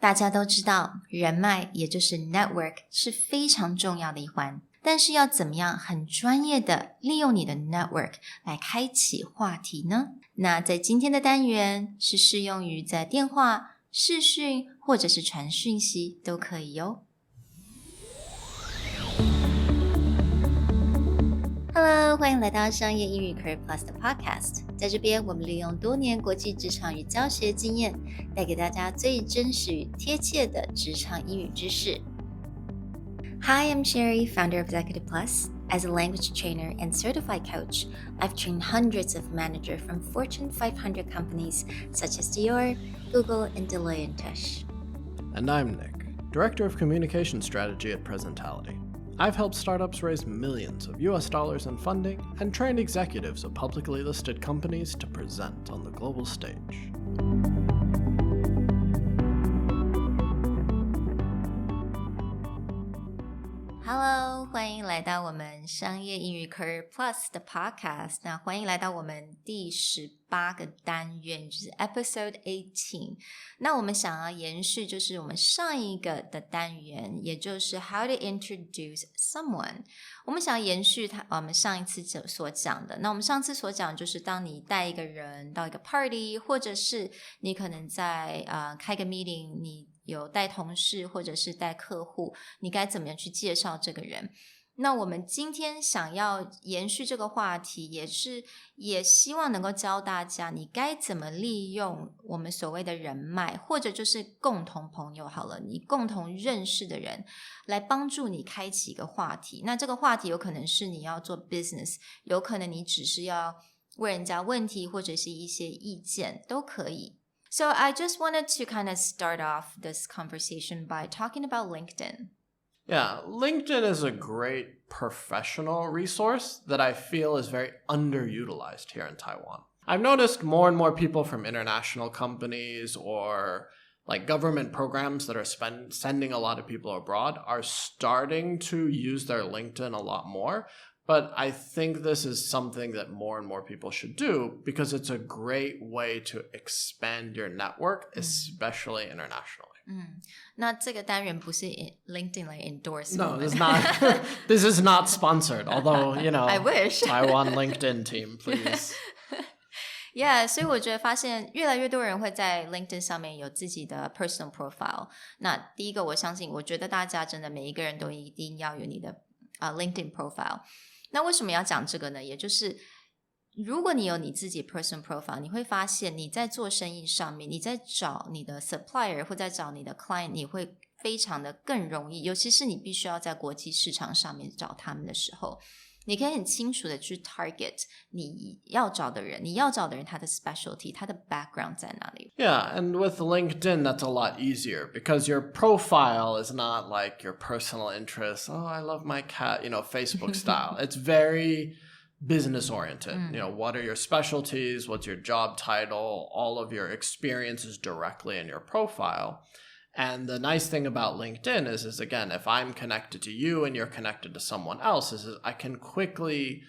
大家都知道，人脉也就是 network 是非常重要的一环，但是要怎么样很专业的利用你的 network 来开启话题呢？那在今天的单元是适用于在电话、视讯或者是传讯息都可以哟。Hello， 欢迎来到商业英语 Career Plus 的 podcast。在这边，我们利用多年国际职场与教学经验，带给大家最真实与贴切的职场英语知识。Hi, I'm Sherry, founder of Executive Plus. As a language trainer and certified coach, I've trained hundreds of managers from Fortune 500 companies such as Dior, Google, and Deloitte & Touche. And I'm Nick, Director of Communication Strategy at Presentality. I've helped startups raise millions of US dollars in funding and trained executives of publicly listed companies to present on the global stage. Hello， 欢迎来到我们商业英语 Career Plus 的 podcast。那欢迎来到我们第18个单元，就是 Episode 18。那我们想要延续就是我们上一个的单元，也就是 How to Introduce Someone。我们想要延续我们上一次所讲的。那我们上次所讲就是当你带一个人到一个 party， 或者是你可能在开个 meeting， 你有带同事或者是带客户，你该怎么样去介绍这个人。那我们今天想要延续这个话题，也希望能够教大家你该怎么利用我们所谓的人脉，或者就是共同朋友好了，你共同认识的人来帮助你开启一个话题。那这个话题有可能是你要做 business， 有可能你只是要问人家问题或者是一些意见都可以。So I just wanted to kind of start off this conversation by talking about LinkedIn. Yeah, LinkedIn is a great professional resource that I feel is very underutilized here in Taiwan. I've noticed more and more people from international companies or like government programs that are sending a lot of people abroad are starting to use their LinkedIn a lot more. But I think this is something that more and more people should do because it's a great way to expand your network, especially internationally. 那这个单元不是 LinkedIn 来 endorse No, this is not. This is not sponsored. Although, you know, I wish. Taiwan LinkedIn team, please. Yeah, 所以我觉得发现越来越多人会在 LinkedIn 上面有自己的 personal profile. 那第一个我相信，我觉得大家真的每一个人都一定要有你的LinkedIn profile. 那为什么要讲这个呢？也就是如果你有你自己 personal profile， 你会发现你在做生意上面，你在找你的 supplier 或在找你的 client， 你会非常的更容易，尤其是你必须要在国际市场上面找他们的时候，你可以很清楚的去 target 你要找的人他的 specialty， 他的 background 在哪里。 Yeah, and with LinkedIn that's a lot easier because your profile is not like your personal interests. Oh, I love my cat, you know, Facebook style. It's very business oriented. You know, what are your specialties? What's your job title? All of your experiences directly in your profile. And the nice thing about LinkedIn is again, if I'm connected to you and you're connected to someone else, is I can quickly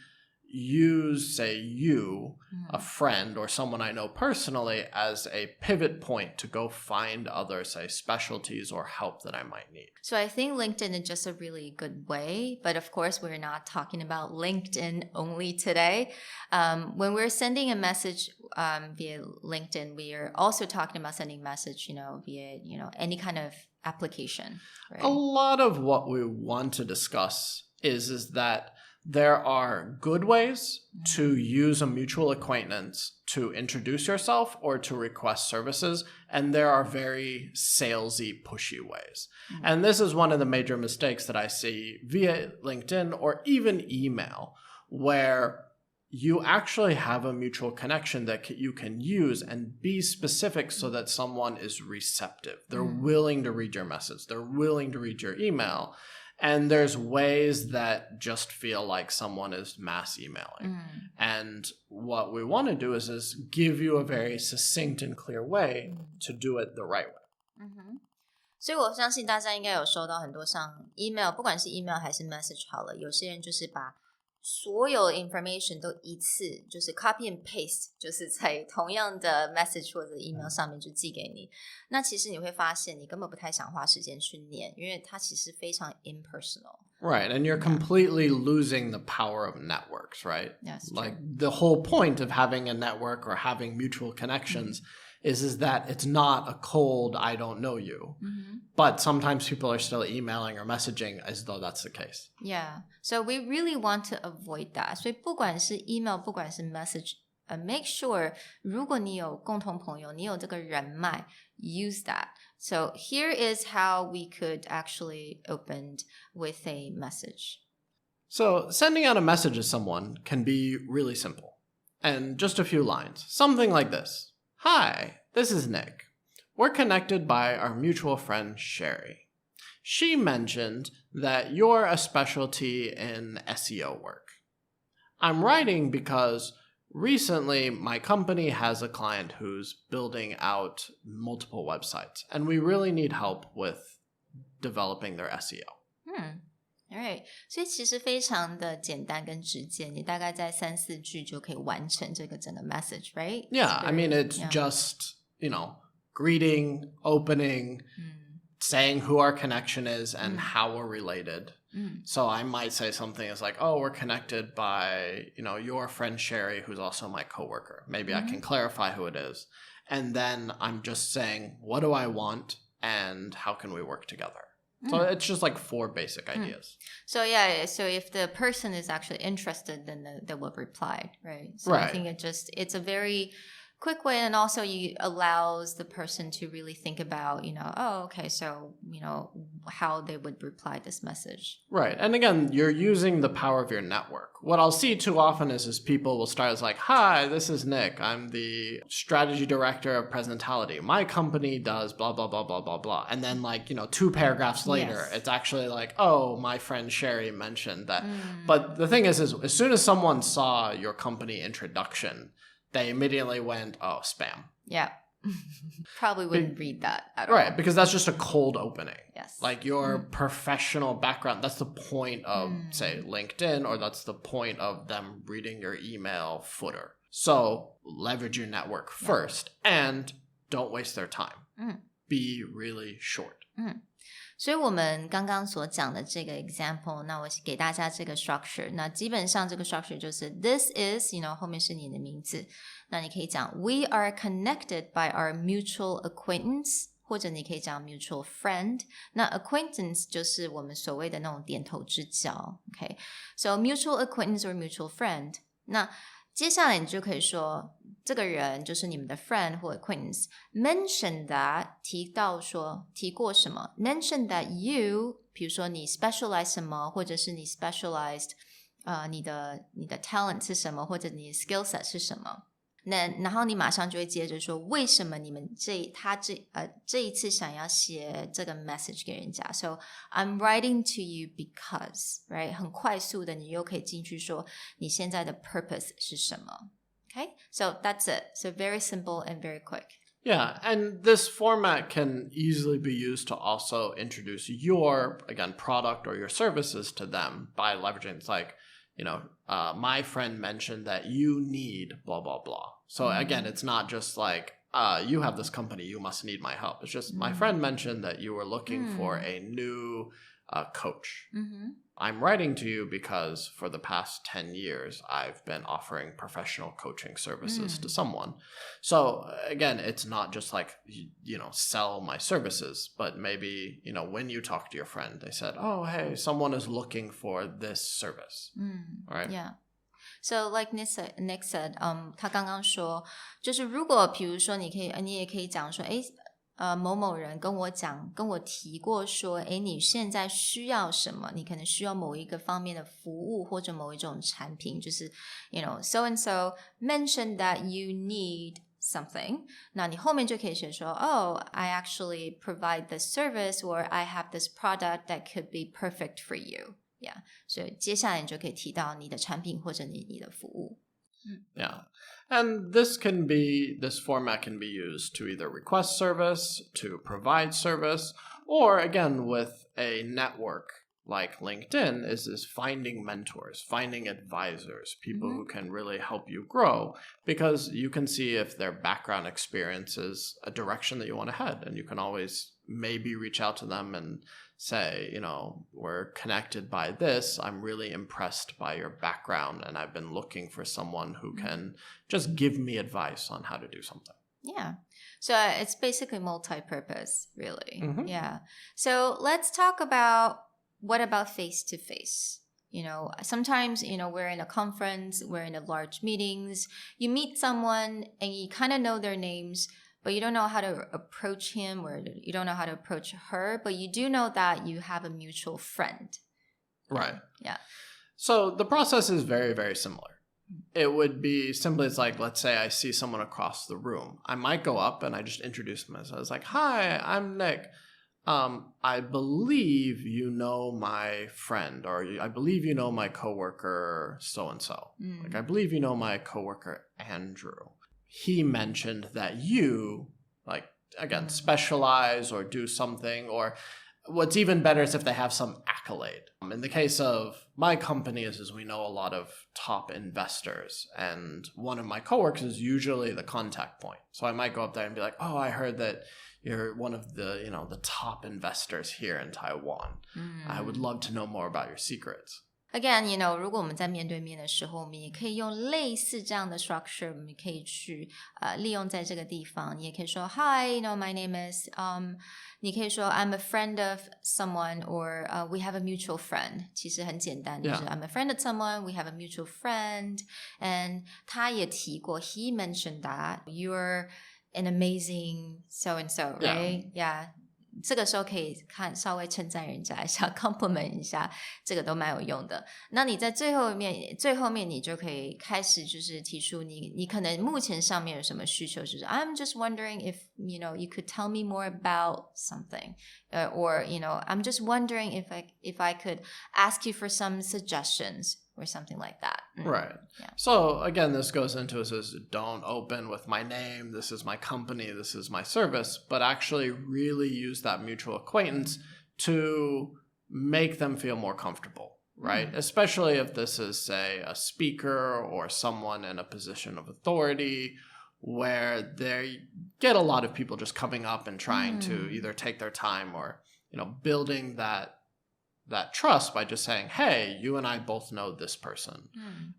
use, say, you, a friend or someone I know personally as a pivot point to go find other, say, specialties or help that I might need. So I think LinkedIn is just a really good way, but of course we're not talking about LinkedIn only today. When we're sending a message via LinkedIn, we are also talking about sending message, via, any kind of application. Right? A lot of what we want to discuss is that there are good ways to use a mutual acquaintance to introduce yourself or to request services, and there are very salesy, pushy ways. And this is one of the major mistakes that I see via LinkedIn or even email, where you actually have a mutual connection that you can use and be specific so that someone is receptive. They're willing to read your message. They're willing to read your email. And there's ways that just feel like someone is mass emailing. And what we want to do is give you a very succinct and clear way to do it the right way. 所以我相信大家应该有收到很多像 email， 不管是 email 还是 message 好了，有些人就是把所有 information 都一次就是 copy and paste 就是在同样的 message 或者 email 上面就寄给你，那其实你会发现你根本不太想花时间去念，因为它其实非常 impersonal. Right, and you're completely losing the power of networks, right? Yes, like the whole point of having a network or having mutual connections is that it's not a cold I don't know you. But sometimes people are still emailing or messaging as though that's the case. Yeah, so we really want to avoid that. 所以不管是 email 不管是 message, make sure 如果你有共同朋友你有这个人脉 use that. So here is how we could actually open with a message. So sending out a message to someone can be really simple. And just a few lines. Something like this. Hi, this is Nick. We're connected by our mutual friend, Sherry. She mentioned that you're a specialty in SEO work. I'm writing because recently my company has a client who's building out multiple websites, and we really need help with developing their SEO. Alright, 所以其实非常的简单跟直接，你大概在3-4句就可以完成这个整个 message, right? Yeah, I mean, it's just, greeting, opening, saying who our connection is and how we're related. So I might say something as like, oh, we're connected by, your friend Sherry, who's also my coworker. Maybe I can clarify who it is. And then I'm just saying, what do I want and how can we work together? So it's just like 4 basic ideas. So so if the person is actually interested, then they will reply, right? So right. I think it's a very quick way, and also it allows the person to really think about, so, how they would reply this message. Right. And again, you're using the power of your network. What I'll see too often is people will start as like, hi, this is Nick. I'm the strategy director of Presentality. My company does blah, blah, blah, blah, blah, blah. And then 2 paragraphs later, it's actually like, oh, my friend Sherry mentioned that. But the thing is as soon as someone saw your company introduction, they immediately went, oh, spam. Yeah. Probably wouldn't read that at all. Right, because that's just a cold opening. Yes. Like your professional background, that's the point of, say, LinkedIn, or that's the point of them reading your email footer. So leverage your network first and don't waste their time. Be really short. 所以我们刚刚所讲的这个 example， 那我给大家这个 structure， 那基本上这个 structure 就是 this is， 后面是你的名字，那你可以讲 we are connected by our mutual acquaintance， 或者你可以讲 mutual friend， 那 acquaintance 就是我们所谓的那种点头之交 OK， so mutual acquaintance or mutual friend， 那接下来你就可以说这个人就是你们的 friend 或 acquaintance mention that 提过什么 mention that you 比如说你 specialize 什么或者是你 specialized 你的 talent 是什么或者你的 skill set 是什么然后你马上就会接着说为什么你们这一次想要写这个 message 给人家 So I'm writing to you because right 很快速的你又可以进去说你现在的 purpose 是什么 Okay so that's it So very simple and very quick Yeah, and this format can easily be used to also introduce your, again, product or your services to them by leveraging, it's like, my friend mentioned that you need blah, blah, blah. So again, it's not just like, you have this company, you must need my help. It's just my friend mentioned that you were looking for a new coach. I'm writing to you because for the past 10 years, I've been offering professional coaching services to someone. So again, it's not just like, sell my services, but maybe, when you talk to your friend, they said, oh, hey, someone is looking for this service. Right? Yeah. So like Nick said, 他刚刚说，就是如果比如说你也可以讲说，某某人跟我提过说你现在需要什么你可能需要某一个方面的服务或者某一种产品就是 so and so mentioned that you need something 那你后面就可以写说 I actually provide this service or I have this product that could be perfect for you yeah 所以接下来你就可以提到你的产品或者你的服务Yeah. And this format can be used to either request service, to provide service, or again, with a network, like LinkedIn is finding mentors, finding advisors, people who can really help you grow, because you can see if their background experience is a direction that you want to head. And you can always maybe reach out to them and say, we're connected by this. I'm really impressed by your background, and I've been looking for someone who can just give me advice on how to do something. Yeah. So it's basically multi-purpose, really. Yeah. So let's talk about what about face-to-face? Sometimes, we're in a conference, we're in a large meetings, you meet someone and you kind of know their names, but you don't know how to approach him or you don't know how to approach her, but you do know that you have a mutual friend. Right. Yeah. So the process is very, very similar. It would be simply, it's like, let's say I see someone across the room. I might go up and I just introduce myself. I was like, hi, I'm Nick. I believe you know my friend, or I believe you know my coworker so-and-so. Like, I believe you know my coworker Andrew. He mentioned that you, like, again, specialize or do something, or what's even better is if they have some accolade. In the case of my company is we know a lot of top investors, and one of my coworkers is usually the contact point. So I might go up there and be like, oh, I heard that you're one of the, the top investors here in Taiwan. I would love to know more about your secrets. Again, 如果我们在面对面的时候，我们也可以用类似这样的 structure， 我们可以去利用在这个地方。你也可以说 Hi, my name is 你可以说 I'm a friend of someone, or we have a mutual friend. 其实很简单，就是 I'm a friend of someone, we have a mutual friend. And 他也提过 he mentioned that you're an amazing so-and-so, right? Yeah. 这个时候可以稍微称赞人家一下 compliment 一下，这个都蛮有用的。那你在最后面你就可以开始就是提出你可能目前上面有什么需求，就是 I'm just wondering if you could tell me more about something, or I'm just wondering if I could ask you for some suggestions or something like that. Right. Yeah. So again, this goes into says don't open with my name, this is my company, this is my service, but actually really use that mutual acquaintance to make them feel more comfortable, right? Especially if this is, say, a speaker or someone in a position of authority where they get a lot of people just coming up and trying to either take their time or, building that trust by just saying, hey, you and I both know this person,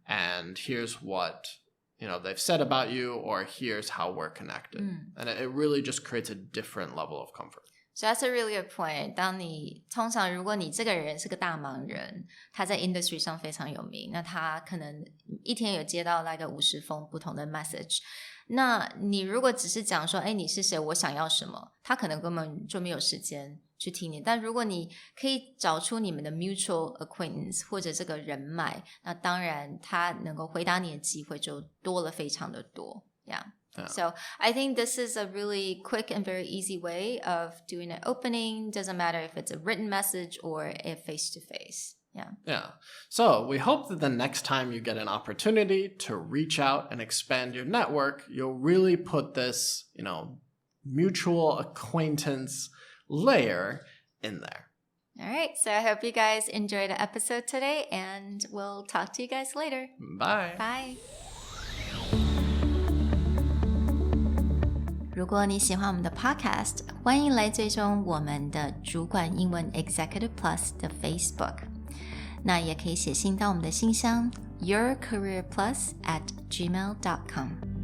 and here's what they've said about you, or here's how we're connected. And it really just creates a different level of comfort. So that's a really good point. 通常如果你这个人是个大忙人，他在 industry 上非常有名，那他可能一天有接到那个50封不同的 message。那你如果只是讲说，你是谁，我想要什么，他可能根本就没有时间去听你。但如果你可以找出你们的 mutual acquaintance 或者这个人脉，那当然他能够回答你的机会就多了非常的多。Yeah. So I think this is a really quick and very easy way of doing an opening. Doesn't matter if it's a written message or a face-to-face. Yeah. So we hope that the next time you get an opportunity to reach out and expand your network, you'll really put this, mutual acquaintance layer in there. All right. So I hope you guys enjoyed the episode today, and we'll talk to you guys later. Bye. Bye. 如果你喜欢我们的 podcast， 欢迎来追踪我们的主管英文 Executive Plus 的 Facebook。那也可以写信到我们的信箱 yourcareerplus@gmail.com。